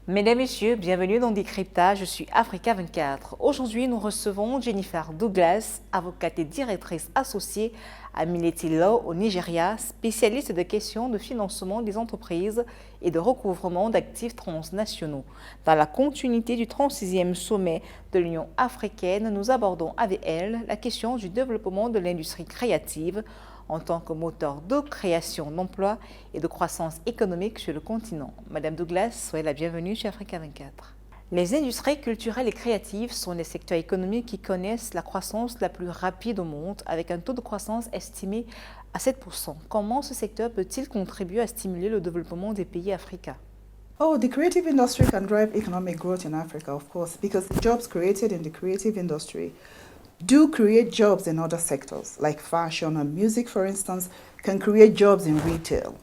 Mesdames, Messieurs, bienvenue dans Décryptage, je suis Africa24. Aujourd'hui, nous recevons Jennifer Douglas, avocate et directrice associée à Miyetti Law au Nigeria, spécialiste de questions de financement des entreprises et de recouvrement d'actifs transnationaux. Dans la continuité du 36e sommet de l'Union africaine, nous abordons avec elle la question du développement de l'industrie créative en tant que moteur de création d'emplois et de croissance économique sur le continent. Madame Douglas, soyez la bienvenue chez Africa24. Les industries culturelles et créatives sont les secteurs économiques qui connaissent la croissance la plus rapide au monde, avec un taux de croissance estimé à 7%. Comment ce secteur peut-il contribuer à stimuler le développement des pays africains? Oh, the creative industry can drive economic growth in Africa, of course, because the jobs created in the creative industry do create jobs in other sectors, like fashion and music, for instance, can create jobs in retail.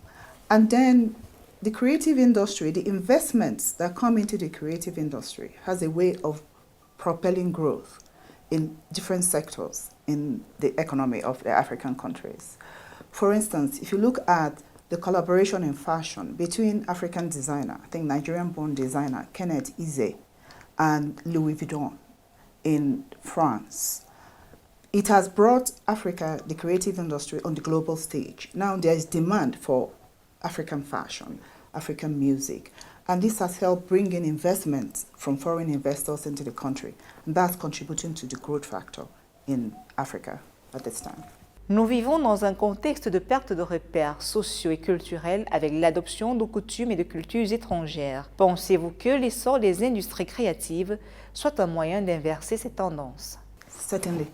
And then the creative industry, the investments that come into the creative industry has a way of propelling growth in different sectors in the economy of the African countries. For instance, if you look at the collaboration in fashion between African designer, I think Nigerian-born designer Kenneth Ize and Louis Vuitton in France, it has brought Africa, the creative industry, on the global stage. Now there is demand for African fashion, African music, and this has helped bring in investments from foreign investors into the country, and that's contributing to the growth factor in Africa at this time. Nous vivons dans un contexte de perte de repères sociaux et culturels avec l'adoption de coutumes et de cultures étrangères. Pensez-vous que l'essor des industries créatives soit un moyen d'inverser ces tendances? Certainly,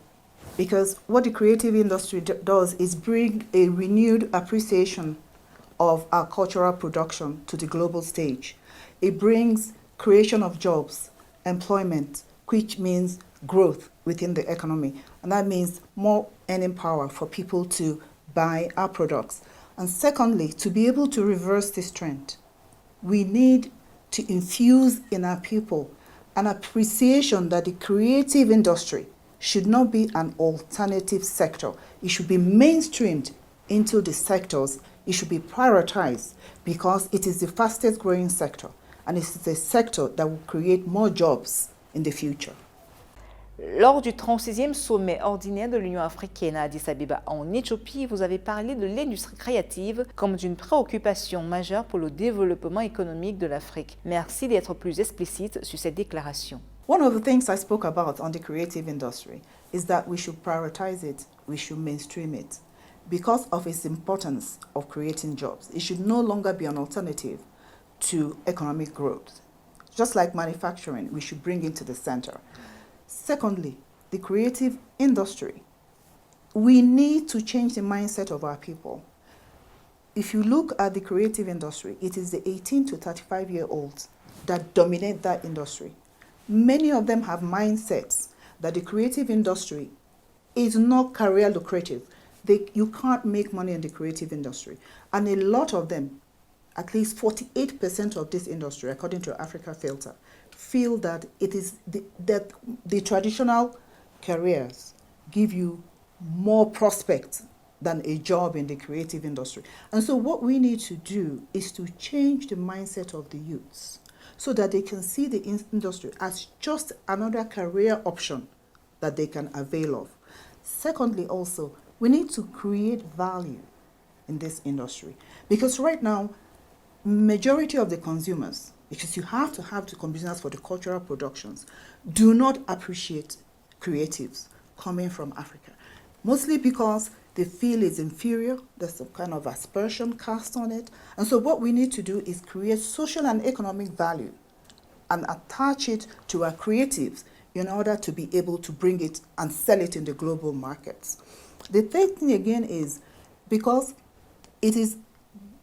because what the creative industry does is bring a renewed appreciation of our cultural production to the global stage. It brings creation of jobs, employment, which means growth within the economy. And that means more earning power for people to buy our products. And secondly, to be able to reverse this trend, we need to infuse in our people an appreciation that the creative industry should not be an alternative sector. It should be mainstreamed into the sectors. It should be prioritized because it is the fastest growing sector and it is a sector that will create more jobs in the future. Lors du 36e sommet ordinaire de l'Union africaine à Addis Abeba en Éthiopie, vous avez parlé de l'industrie créative comme d'une préoccupation majeure pour le développement économique de l'Afrique. Merci d'être plus explicite sur cette déclaration. One of the things I spoke about on the creative industry is that we should prioritize it, we should mainstream it. Because of its importance of creating jobs, it should no longer be an alternative to economic growth. Just like manufacturing, we should bring it to the center. Secondly, the creative industry. We need to change the mindset of our people. If you look at the creative industry, it is the 18 to 35-year-olds that dominate that industry. Many of them have mindsets that the creative industry is not career lucrative. You can't make money in the creative industry. And a lot of them, at least 48% of this industry, according to Africa Filter, feel that it is that the traditional careers give you more prospects than a job in the creative industry. And so what we need to do is to change the mindset of the youths so that they can see the industry as just another career option that they can avail of. Secondly, also, we need to create value in this industry because right now, majority of the consumers, because you have to have the consumers for the cultural productions, do not appreciate creatives coming from Africa. Mostly because they feel it's inferior, there's some kind of aspersion cast on it. And so what we need to do is create social and economic value and attach it to our creatives in order to be able to bring it and sell it in the global markets. The third thing again is because it is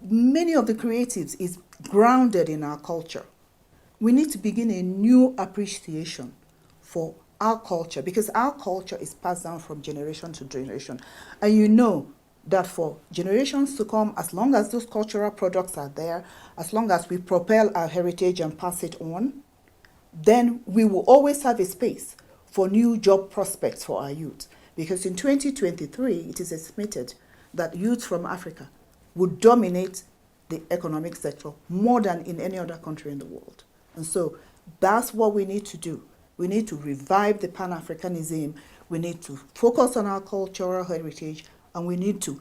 many of the creatives is grounded in our culture. We need to begin a new appreciation for our culture because our culture is passed down from generation to generation. And you know that for generations to come, as long as those cultural products are there, as long as we propel our heritage and pass it on, then we will always have a space for new job prospects for our youth. Because in 2023, it is estimated that youth from Africa would dominate the economic sector more than in any other country in the world. And so that's what we need to do. We need to revive the Pan-Africanism. We need to focus on our cultural heritage, and we need to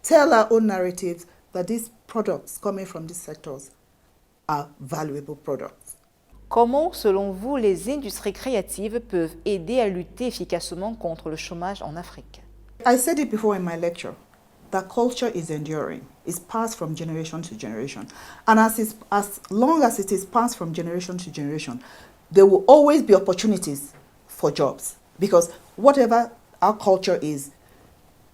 tell our own narratives that these products coming from these sectors are valuable products. Comment, selon vous, les industries créatives peuvent aider à lutter efficacement contre le chômage en Afrique? I said it before in my lecture, that culture is enduring. It's passed from generation to generation. And as long as it is passed from generation to generation, there will always be opportunities for jobs. Because whatever our culture is,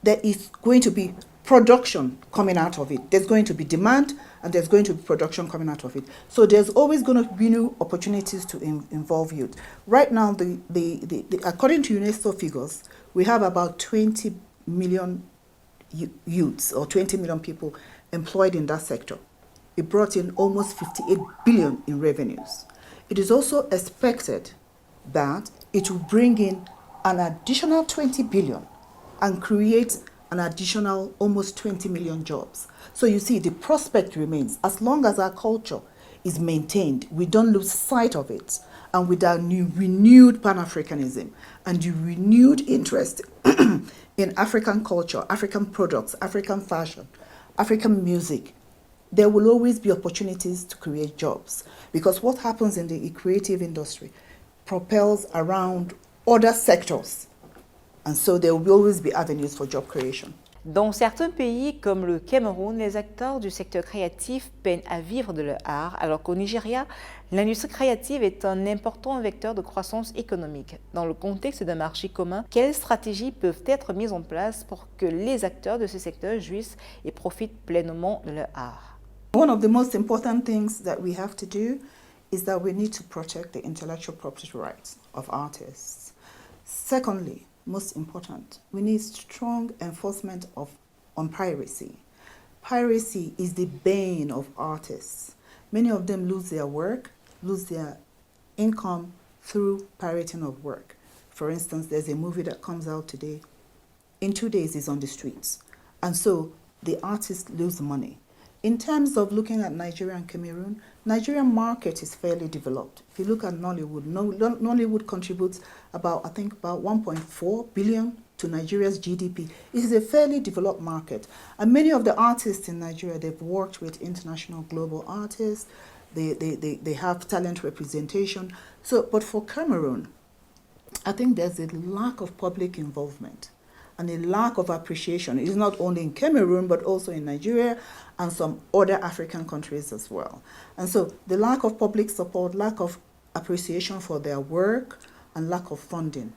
there is going to be production coming out of it. There's going to be demand, and there's going to be production coming out of it. So there's always going to be new opportunities to involve youth. Right now, according to UNESCO figures, we have about 20 million youths, or 20 million people employed in that sector. It brought in almost 58 billion in revenues. It is also expected that it will bring in an additional 20 billion and create an additional almost 20 million jobs. So you see, the prospect remains. As long as our culture is maintained, we don't lose sight of it, and with our new renewed Pan-Africanism and the renewed interest in African culture, African products, African fashion, African music, there will always be opportunities to create jobs. Because what happens in the creative industry propels around other sectors. And so there will always be avenues for job creation. Dans certains pays comme le Cameroun, les acteurs du secteur créatif peinent à vivre de leur art, alors qu'au Nigeria, l'industrie créative est un important vecteur de croissance économique. Dans le contexte d'un marché commun, quelles stratégies peuvent être mises en place pour que les acteurs de ce secteur jouissent et profitent pleinement de leur art? One of the most important things that we have to do is that we need to protect the intellectual property rights of artists. Secondly, most important, we need strong enforcement on piracy. Piracy is the bane of artists. Many of them lose their work, lose their income through pirating of work. For instance, there's a movie that comes out today. In 2 days, it's on the streets. And so the artists lose money. In terms of looking at Nigeria and Cameroon, Nigerian market is fairly developed. If you look at Nollywood, Nollywood contributes about 1.4 billion to Nigeria's GDP. It is a fairly developed market. And many of the artists in Nigeria, they've worked with international global artists. They have talent representation. So, but for Cameroon, I think there's a lack of public involvement and a lack of appreciation. It's not only in Cameroon, but also in Nigeria and some other African countries as well. And so the lack of public support, lack of appreciation for their work, and lack of funding,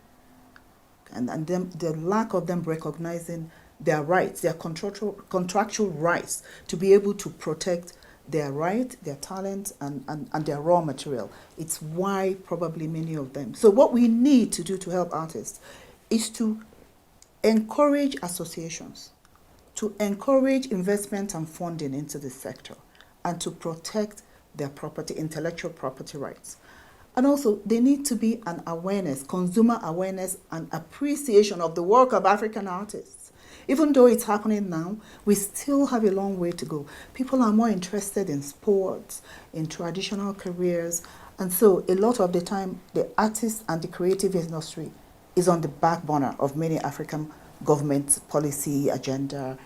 and the lack of them recognizing their rights, their contractual rights to be able to protect their right, their talent, and their raw material. It's why probably many of them. So what we need to do to help artists is to encourage associations, to encourage investment and funding into this sector, and to protect their property, intellectual property rights. And also, there need to be an awareness, consumer awareness and appreciation of the work of African artists. Even though it's happening now, we still have a long way to go. People are more interested in sports, in traditional careers, and so a lot of the time, the artists and the creative industry is on the back burner of many African government policy agenda.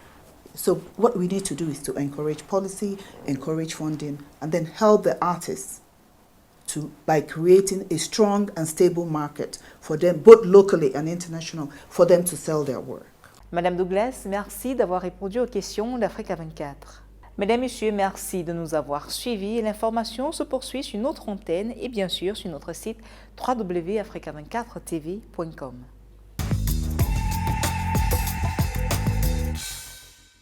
So what we need to do is to encourage policy, encourage funding, and then help the artists by creating a strong and stable market for them, both locally and international, for them to sell their work. Madame Douglas, merci d'avoir répondu aux questions d'Africa 24. Mesdames, Messieurs, merci de nous avoir suivis. L'information se poursuit sur notre antenne et bien sûr sur notre site www.africa24tv.com.